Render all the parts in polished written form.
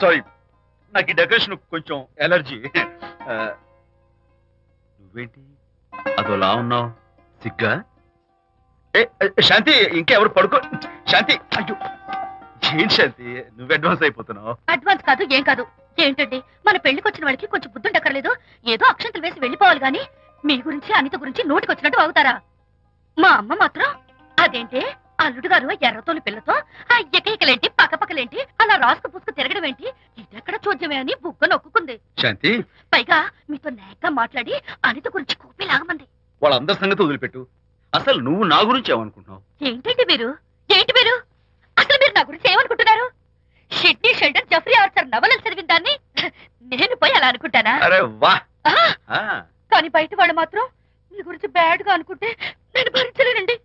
Sorry, నాకు ఈ decoration కొంచెం ఎలర్జీ. నువ్వేంటి అదోలా ఉన్నావు? సిగ్గా? శాంతి, ఇంకెవరు పడుకో. శాంతి, అయ్యో ఏంటి శాంతి, నువ్వు అడ్వాన్స్ అయిపోతున్నావు. అడ్వాన్స్ కాదు, ఏం కాదు. ఏంటండి, మన పెళ్లికి వచ్చిన వాళ్ళకి కొంచెం బుద్ధుండక్కర్లేదు? ఏదో అక్షంతలు వేసి వెళ్ళిపోవాలి గాని మీ గురించి అనిత గురించి నోటికొచ్చినట్టు అవుతారా? మా అమ్మ మాత్రం అదేంటి అల్లుడు గారు ఎర్రతోలు పిల్లతో ఆ ఎకలేంటి పక్కపక్కలేంటి అలా రాసుకు పుసుకు తిరగడం ఏంటి, ఇదెక్కడ చూద్యమే అని బుగ్గ నొక్కుంది. శాంతి, పైగా మీతో నేగ్గా మాట్లాడి అనిత గురించి కూపి లాగమంది. వాళ్ళందరి సంగతి వదిలిపెట్టు. అసలు నువ్వు నా గురించి ఏమనుకుంటున్నావు? ఏంటండి మీరు, ఏంటి మీరు అసలు మీరు నా గురించి ఏమనుకుంటున్నారు? షిడ్నీ షెల్డన్ జెఫ్రీ ఆర్చర్ నవలలు చదివిన దాన్ని నేను పోయి అలా అనుకుంటానా? అరే వా! కానీ బయట వాళ్ళు మాత్రం మీ గురించి బ్యాడ్ గా అనుకుంటే నేను భరించలేనండి.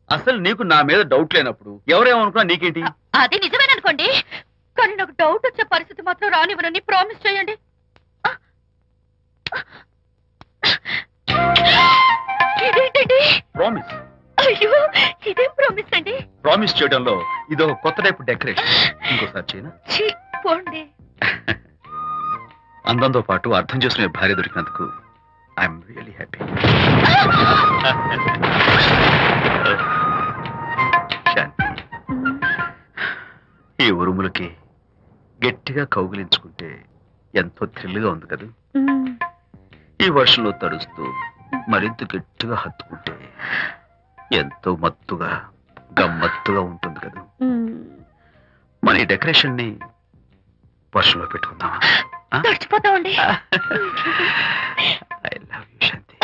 అసలు నీకు నా మీద డౌట్ లేనప్పుడు ఎవరేమనుకున్నా నీకేంటి? అది నిజమేననుకోండి, కానీ నాకు డౌట్ వచ్చే పరిస్థితి మాత్రం రానివ్వనని ప్రామిస్ చేయండి. ఇదేంటండి? ప్రామిస్? అయ్యో, ఇదేం ప్రామిస్ అండి? ప్రామిస్ చేయడంలో ఇదో కొత్త టైపు డెకరేషన్. ఇంకోసారి చేయనా? పోండి. అందంతో పాటు అర్థం చేసుకునే భార్య దొరికినందుకు ఐఎమ్ రియలీ హ్యాపీ. శాంతి, ఈ ఉరుములకి గట్టిగా కౌగిలించుకుంటే ఎంతో థ్రిల్గా ఉంది కదా. ఈ వర్షంలో తడుస్తూ మరింత గట్టిగా హత్తుకుంటే ఎంతో మత్తుగా గమ్మత్తుగా ఉంటుంది కదా. మన ఈ డెకరేషన్ ని వర్షంలో పెట్టుకుందామా? తడిచిపోతామండి. I love you Shanti.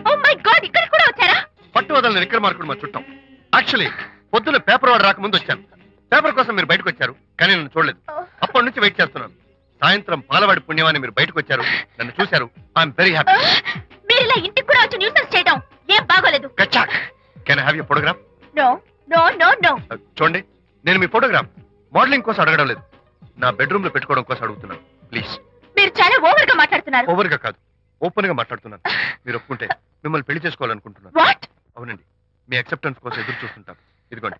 Oh my God, ఇక్కడ కూడా వచ్చారా? పట్టు వదలని విక్రమార్కుడు మా చుట్టాం. యాక్చువల్లీ పొద్దున్న పేపర్ వాడు రాకముందు వచ్చాను. పేపర్ కోసం మీరు బయటకు వచ్చారు, కానీ నన్ను చూడలేదు. అప్పటి నుంచి వెయిట్ చేస్తున్నాను. సాయంత్రం పాలవాడి పుణ్యమాన్ని మీరు బయటకు వచ్చారు, నన్ను చూశారు. I'm very happy. మీరు ఇలా ఇంటికి కూడా వచ్చి న్యూసెన్స్ చేయడం ఏం బాగోలేదు. Can I have your photograph? No no no no. చూడండి, నేను మీ ఫోటోగ్రాఫ్ మోడలింగ్ కోసం అడగడం లేదు, నా బెడ్రూమ్ లో పెట్టుకోవడం కోసం అడుగుతున్నాను. ప్లీజ్. మీరు చాలా ఓవర్ గా మాట్లాడుతున్నారు. ఓవర్ గా కాదు, ఓపెన్ గా మాట్లాడుతున్నాను. మీరు ఒప్పుకుంటే మిమ్మల్ని పెళ్లి చేసుకోవాలనుకుంటున్నాను. వాట్? అవునండి, మీ అక్సెప్టెన్స్ కోసం ఎదురు చూస్తుంటాను. ఇదిగోండి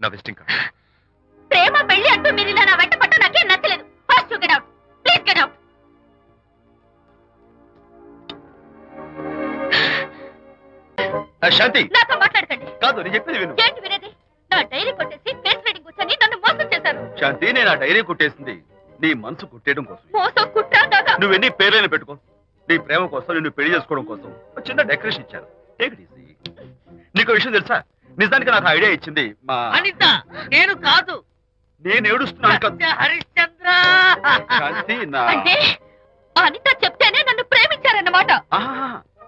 నా విజిటింగ్ కార్డ్. ప్రేమ పెళ్లి అంటూ మీరు ఇలా నా వెంట పట్ట నాకేం నచ్చలేదు. First you get out, please get out. Shanti, నాతో మాట్లాడకండి. కాదు, నేను చెప్పేది విను. ఏంటి వినేది? నా డైరీ కొట్టేసి ఫేస్ రీడింగ్ కూర్చొని నన్ను మోసం చేశారు. శాంతి, నేను ఆ డైరీ కుట్టేసింది నీ మనసు కుట్టేయడం కోసం. మోసం కుట్ర దాకా. నువ్వెన్ని పేర్లైనా పెట్టుకో, నీ ప్రేమ కోసం, నిన్ను పెళ్లి చేసుకోవడం కోసం ఒక చిన్న డెకరేషన్ ఇచ్చాను. Take it easy. నీకు విషయం తెలుసా? నిజానికి నాకు ఐడియా ఇచ్చింది మా అనిత. నేను కాదు, నేను ఏడుస్తున్నాను కదా హరిశ్చంద్ర. శాంతి, నా అంటే అనిత చెప్తేనే నన్ను ప్రేమించారన్నమాట.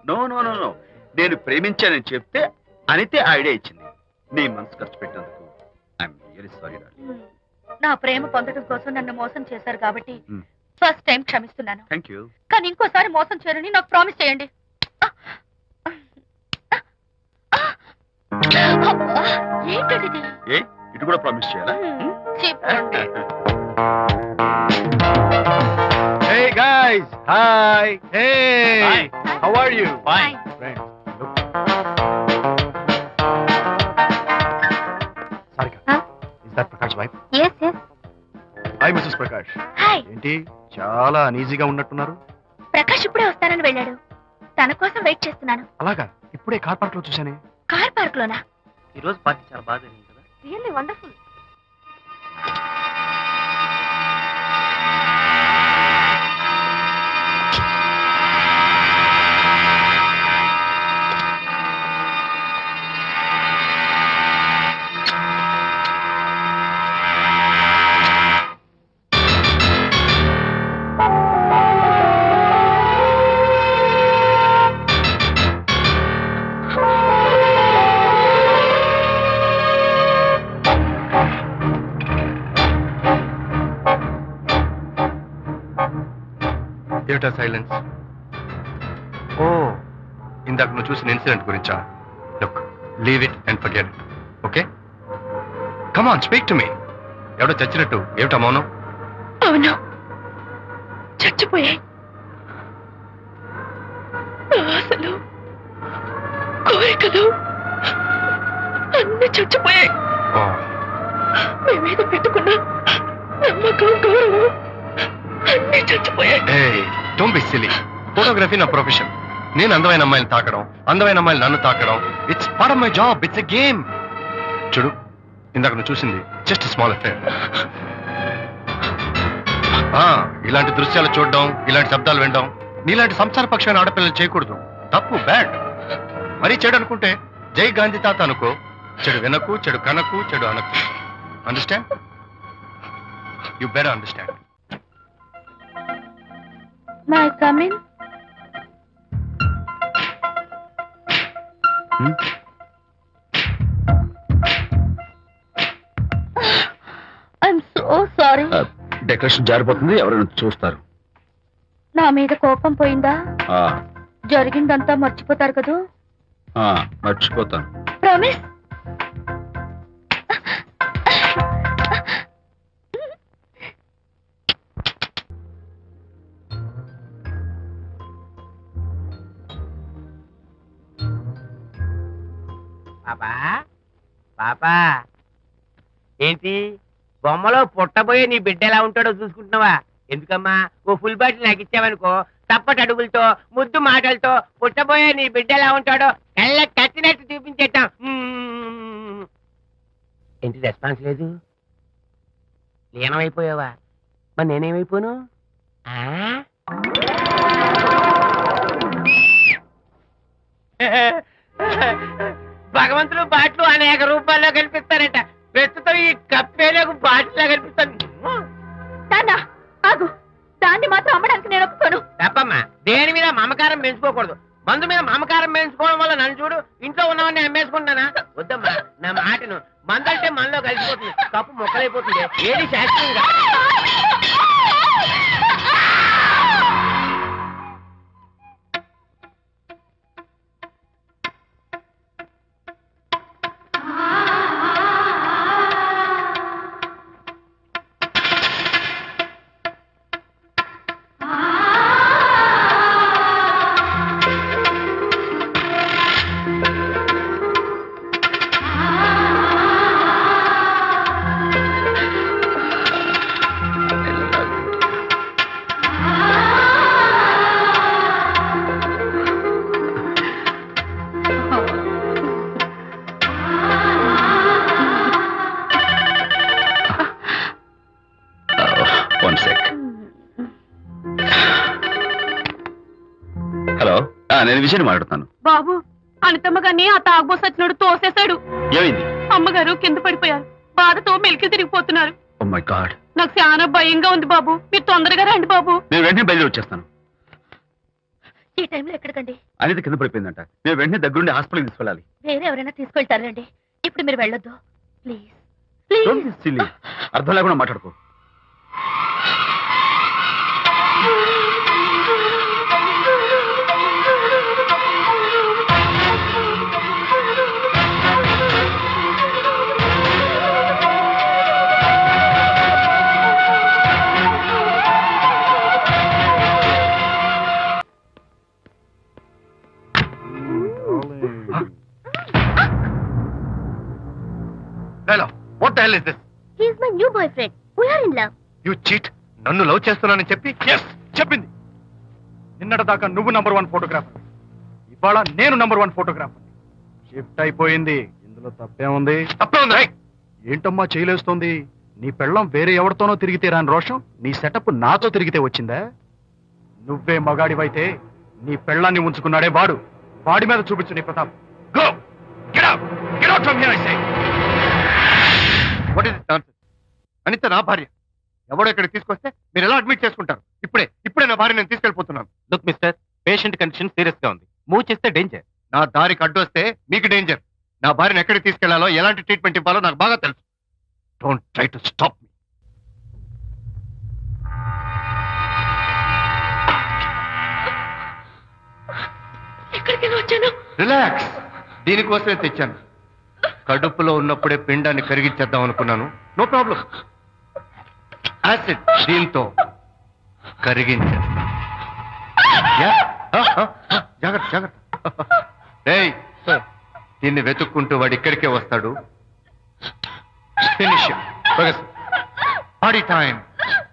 నో నో నో నో, నేను ప్రేమించానని చెప్తే అనితే ఐడియా ఇచ్చింది. నీ మనసు ఖర్చు పెట్టినందుకు ఐఎమ్ రియల్లీ సారీ. నా ప్రేమ పొందడం కోసం నన్ను మోసం చేశారు కాబట్టి ఫస్ట్ టైం క్షమిస్తున్నాను. Thank you. కానీ ఇంకోసారి మోసం చేయరని నాకు ప్రామిస్ చేయండి. ఏంటది? ఏ ఇటు కూడా ప్రామిస్ చేయాలా? చెప్పండి. Hey guys, hi. Hey, Hi. how are you? Fine. Friends, look. Sarika, Huh? is that Prakash wife? Yes, yes. Hi, Mrs. Prakash. Hi. ఏంటి చాలా అనీజీగా ఉన్నట్టున్నారు? ప్రకాష్ ఇప్పుడే వస్తానని వెళ్ళాడు. తన కోసం వెయిట్ చేస్తున్నాను. అలాగా, ఇప్పుడే కార్ పార్క్ లో చూశానే. కార్ పార్క్ లోనా? ఈ రోజు పార్టీ చాలా బాగా జరిగింది కదా. Really wonderful. ఏమిటా సైలెన్స్? ఓ, ఇందాక నువ్వు చూసిన ఇన్సిడెంట్ గురించా? Look, leave it and forget it. Okay, come on, speak to me. ఎవడో చచ్చినట్టు ఏమిటా మౌనం? అవును, చచ్చి చచ్చిపోయాయి. ఆశలు, కోరికలు అన్ని చచ్చిపోయాయి. మీ మీద పెట్టుకున్న నమ్మకం, గౌరవం అన్ని చచ్చిపోయాయి. Don't be silly. ఫోటోగ్రఫీ నా ప్రొఫెషన్. నేను అందమైన అమ్మాయిని తాకడం, అందమైన అమ్మాయిలు నన్ను తాకడం, it's part of my job. It's a game. చూడు, ఇందాక నువ్వు చూసింది జస్ట్ స్మాల్ అఫేర్. ఇలాంటి దృశ్యాలు చూడడం, ఇలాంటి శబ్దాలు వినడం నీలాంటి సంసారపక్షమైన ఆడపిల్లలు చేయకూడదు. తప్పు, బ్యాడ్. మరీ చెడు అనుకుంటే జై గాంధీ తాత అనుకో. చెడు వినకు, చెడు కనకు, చెడు అనకు. Understand? You better understand. May come in. I'm so sorry. Decoration జారిపోతుంది, ఎవరైనా చూస్తారు. నా మీద కోపం పోయిందా? ఆ, జరిగిందంతా మర్చిపోతారు కదూ? ఆ, మర్చిపోతాను. ప్రామిస్. పాపా పాపా, ఏంటి బొమ్మలో పుట్టబోయే నీ బిడ్డ ఎలా ఉంటాడో చూసుకుంటున్నావా? ఎందుకమ్మా, ఓ ఫుల్ బాటిల్ నాకు ఇచ్చావనుకో, తప్పటి అడుగులతో, ముద్దు మాటలతో పుట్టబోయే నీ బిడ్డ ఎలా ఉంటాడో కళ్ళ కట్టినట్టు చూపించేద్దాం. ఏంటి రెస్పాన్స్ లేదు? లీనమైపోయావా? మరి నేనేమైపోను? భగవంతుడు బాట్లు అనేక రూపాల్లో కనిపిస్తారట. ప్రస్తుతం ఈ కప్పేలకు బాటిల్లా కనిపిస్తాను. ఆగు, దాన్ని మాత్రం అమ్మడానికి నేను ఒప్పుకోను. తప్పమ్మా, దేని మీద మమకారం పెంచుకోకూడదు. మందు మీద మమకారం పెంచుకోవడం వల్ల నన్ను చూడు, ఇంట్లో ఉన్నవన్నీ అమ్మేసుకుంటానా? వద్దమ్మా, నా మాటను. మందు అంటే మనలో కలిసిపోతుంది, కప్పు మొక్కలైపోతుంది. ఏది శాస్త్రీయంగా హలో, నేను విజయ్ మాట్లాడుతాను. బాబు, అనితమ్మ గారిని ఆ తాగుబోసు వచ్చినోడు తోసేశాడు. ఏమైంది? అమ్మగారు కింద పడిపోయారు. బాధతో మెలికి తిరిగిపోతున్నారు. ఓ మై గాడ్, నాకు చాలా భయంగా ఉంది బాబు. మీరు తొందరగా రండి బాబు. నేను వెంటనే బయలుదేరి వచ్చేస్తాను. ఈ టైంలో ఎక్కడికండి? అనేది కింద పడిపోయిందంట. నేను వెంటనే దగ్గరుండి హాస్పిటల్కి తీసుకెళ్ళాలి. వేరే ఎవరైనా తీసుకెళ్తారండి. ఇప్పుడు మీరు వెళ్ళొద్దు ప్లీజ్. ప్లీజ్. అర్థం లేకుండా మాట్లాడుకో. Hello, what the hell is this? He is my new boyfriend. We are in love. You cheat. నన్ను లవ్ చేస్తున్నానని చెప్పి చెప్పింది. నిన్నటిదాకా నువ్వు నంబర్ 1 ఫోటోగ్రాఫర్, ఇవాళ నేను నంబర్ 1 ఫోటోగ్రాఫర్. షిఫ్ట్ అయిపోయింది. ఇందులో తప్పే ఉంది? తప్పే ఉంది. ఏంటమ్మా చేయలేస్తోంది? నీ పెళ్ళం వేరే ఎవరితోనో తిరిగితే రాని రోషం నీ సెటప్ నాతో తిరిగితే వచ్చిందా? నువ్వే మగాడివైతే నీ పెళ్ళాన్ని ఉంచుకున్నాడే వాడు. వాడి మీద చూపించు నీ Pratap. Go! Get out! Get out from here, I say! What is this nonsense? Anitha నా భార్య. ఎవడో ఇక్కడికి తీసుకొస్తే మీరు ఎలా అడ్మిట్ చేసుకుంటారు? ఇప్పుడే నా భార్య నేను తీసుకెళ్ళిపోతున్నాను. Look mister, patient condition serious గా ఉంది. మూవ్ చేస్తే డేంజర్. నా దారికి అడ్డు వస్తే మీకు డేంజర్. నా భార్యను ఎక్కడికి తీసుకెళ్లాలో, ఎలాంటి ట్రీట్మెంట్ ఇవ్వాలో నాకు బాగా తెలుసు. Don't try to stop me. ఎక్కడికి వచ్చాను? రిలాక్స్. దీనికోసమే తెచ్చాను. కడుపులో ఉన్నప్పుడే పిండాన్ని కరిగించేద్దాం అనుకున్నాను. No problem. యాసిడ్ దీంతో కరిగించాను. జాగ్రత్త జాగ్రత్త. ఏయ్, దీన్ని వెతుక్కుంటూ వాడు ఇక్కడికే వస్తాడు. ఫినిష్. Body time.